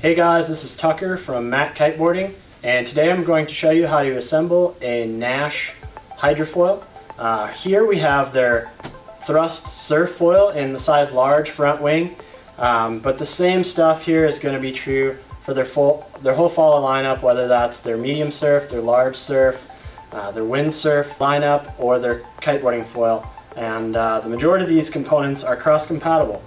Hey guys, this is Tucker from Matt Kiteboarding, and today I'm going to show you how to assemble a Naish hydrofoil. Here we have their thrust surf foil in the size large front wing, but the same stuff here is going to be true for their whole follow lineup, whether that's their medium surf, their large surf, their windsurf lineup, or their kiteboarding foil. And the majority of these components are cross-compatible.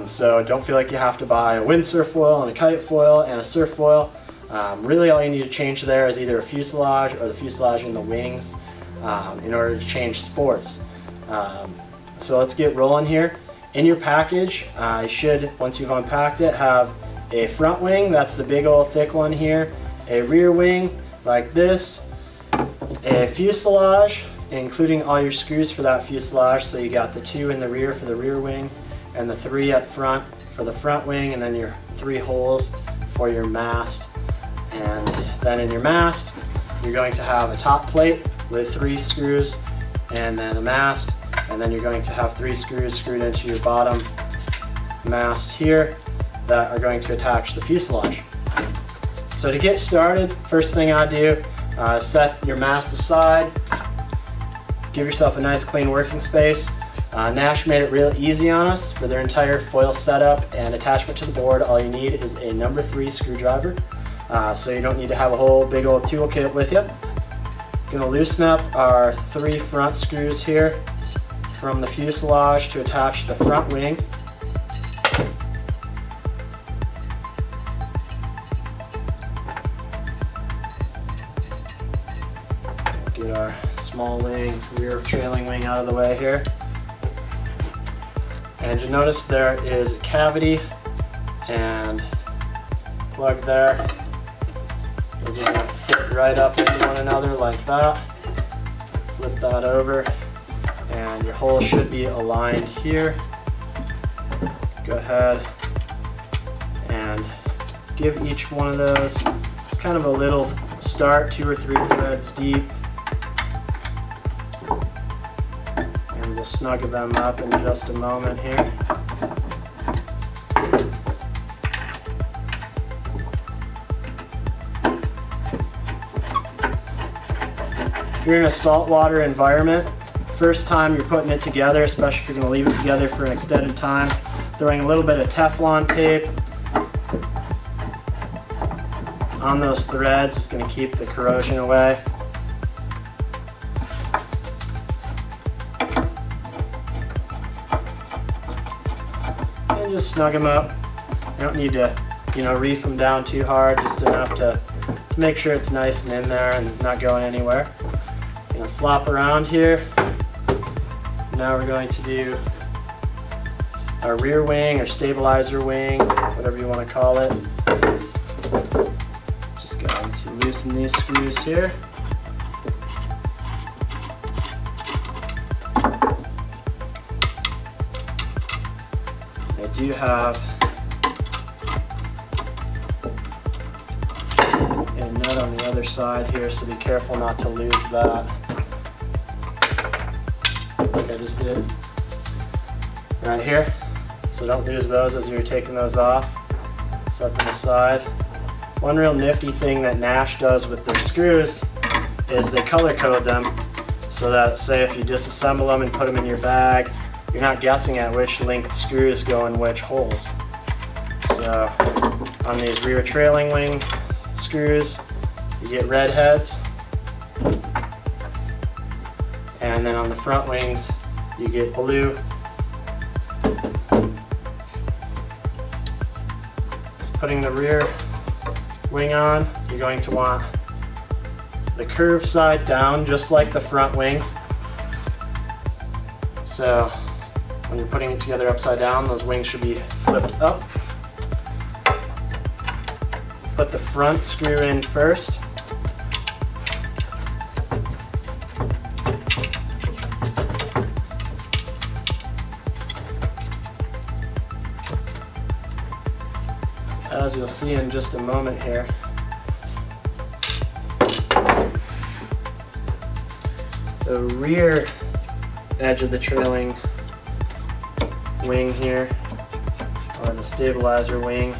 So don't feel like you have to buy a windsurf foil and a kite foil and a surf foil. Really all you need to change there is either a fuselage or the fuselage in the wings in order to change sports. So let's get rolling here. In your package, you should, once you've unpacked it, have a front wing, that's the big old thick one here, a rear wing like this, a fuselage, including all your screws for that fuselage, so you got the 2 in the rear for the rear wing, and the 3 up front for the front wing, and then your 3 holes for your mast. And then in your mast, you're going to have a top plate with 3 screws, and then a mast, and then you're going to have 3 screws screwed into your bottom mast here that are going to attach the fuselage. So to get started, first thing I do, set your mast aside, give yourself a nice clean working space. Naish made it real easy on us for their entire foil setup and attachment to the board. All you need is a number 3 screwdriver, so you don't need to have a whole big old toolkit with you. Going to loosen up our 3 front screws here from the fuselage to attach the front wing. Get our small wing, rear trailing wing out of the way here. And you'll notice there is a cavity and plug there. Those are going to fit right up into one another like that. Flip that over and your hole should be aligned here. Go ahead and give each one of those, it's kind of a little start, 2 or 3 threads deep. We'll snug them up in just a moment here. If you're in a saltwater environment, first time you're putting it together, especially if you're going to leave it together for an extended time, throwing a little bit of Teflon tape on those threads is going to keep the corrosion away. Just snug them up. You don't need to, reef them down too hard, just enough to make sure it's nice and in there and not going anywhere. Flop around here. Now we're going to do our rear wing or stabilizer wing, whatever you want to call it. Just going to loosen these screws here. I do have a nut on the other side here, so be careful not to lose that, like I just did right here. So don't lose those as you're taking those off. Set them aside. One real nifty thing that Naish does with their screws is they color code them so that, say if you disassemble them and put them in your bag, you're not guessing at which length screws go in which holes. So on these rear trailing wing screws, you get red heads, and then on the front wings you get blue. So putting the rear wing on, you're going to want the curved side down just like the front wing. So when you're putting it together upside down, those wings should be flipped up. Put the front screw in first. As you'll see in just a moment here, the rear edge of the trailing wing here, or the stabilizer wing,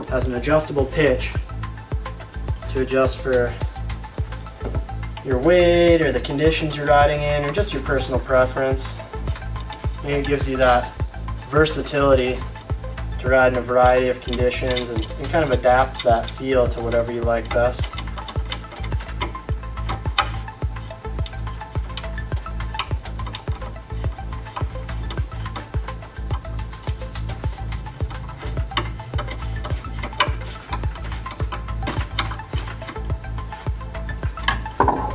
has an adjustable pitch to adjust for your weight or the conditions you're riding in or just your personal preference. And it gives you that versatility to ride in a variety of conditions and kind of adapt that feel to whatever you like best.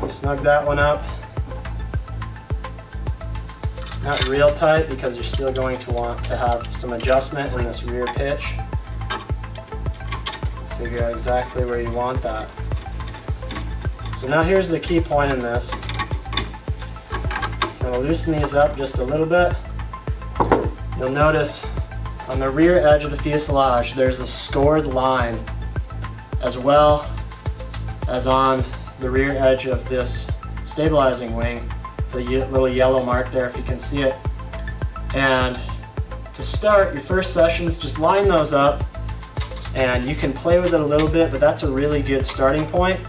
Snug that one up. Not real tight because you're still going to want to have some adjustment in this rear pitch. Figure out exactly where you want that. So now here's the key point in this. I'm going to loosen these up just a little bit. You'll notice on the rear edge of the fuselage there's a scored line as well as on the rear edge of this stabilizing wing, the little yellow mark there if you can see it. And to start your first sessions, just line those up and you can play with it a little bit, but that's a really good starting point.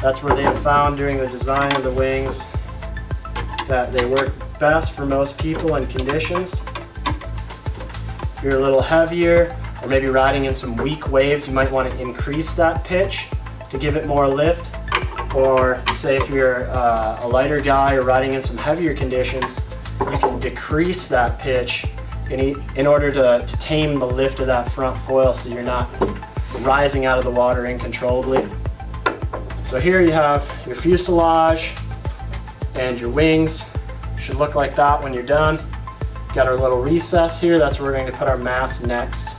That's where they have found during the design of the wings that they work best for most people and conditions. If you're a little heavier or maybe riding in some weak waves, you might want to increase that pitch to give it more lift. Or say if you're a lighter guy or riding in some heavier conditions, you can decrease that pitch in order to tame the lift of that front foil so you're not rising out of the water uncontrollably. So here you have your fuselage and your wings. Should look like that when you're done. Got our little recess here, that's where we're going to put our mast next.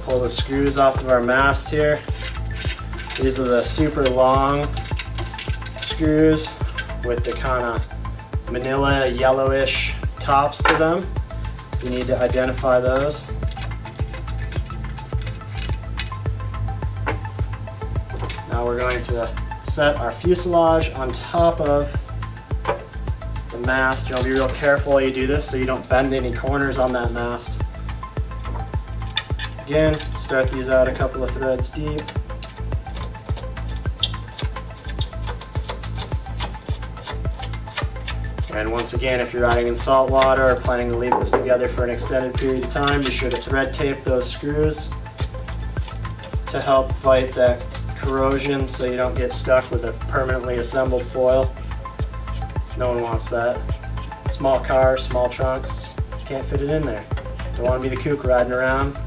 Pull the screws off of our mast here. These are the super long screws with the kind of manila yellowish tops to them. You need to identify those. Now we're going to set our fuselage on top of the mast. You want to be real careful while you do this so you don't bend any corners on that mast. Again, start these out a couple of threads deep. And once again, if you're riding in salt water or planning to leave this together for an extended period of time, be sure to thread tape those screws to help fight that corrosion so you don't get stuck with a permanently assembled foil. No one wants that. Small cars, small trunks, you can't fit it in there. Don't want to be the kook riding around.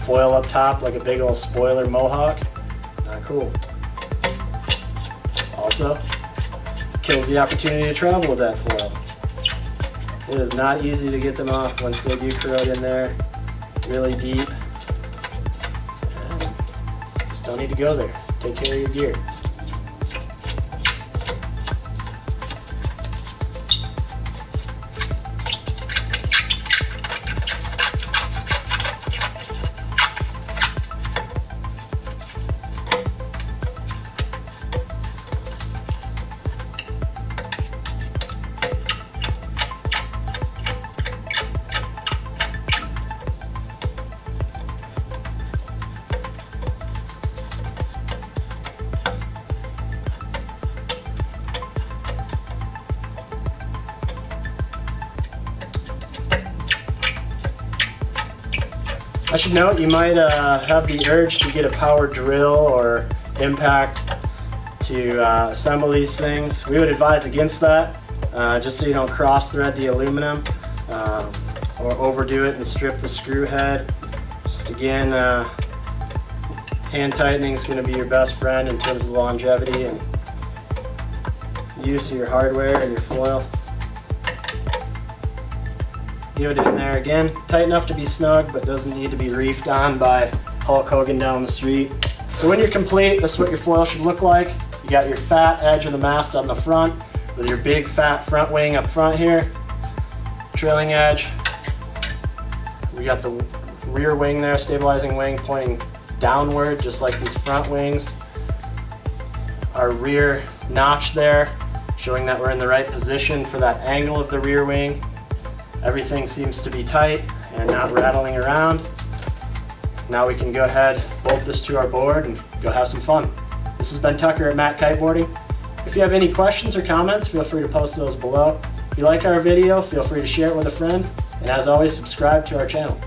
Foil up top like a big old spoiler mohawk. Not cool. Also, kills the opportunity to travel with that foil. It is not easy to get them off once they do corrode in there really deep. And just don't need to go there. Take care of your gear. I should note you might have the urge to get a power drill or impact to assemble these things. We would advise against that, just so you don't cross thread the aluminum or overdo it and strip the screw head. Just again, hand tightening is going to be your best friend in terms of longevity and use of your hardware and your foil. Give it in there again, tight enough to be snug, but doesn't need to be reefed on by Hulk Hogan down the street. So when you're complete, this is what your foil should look like. You got your fat edge of the mast on the front with your big fat front wing up front here, trailing edge. We got the rear wing there, stabilizing wing pointing downward, just like these front wings. Our rear notch there, showing that we're in the right position for that angle of the rear wing. Everything seems to be tight and not rattling around. Now we can go ahead, bolt this to our board, and go have some fun. This has been Tucker at Matt Kiteboarding. If you have any questions or comments, feel free to post those below. If you like our video, feel free to share it with a friend. And as always, subscribe to our channel.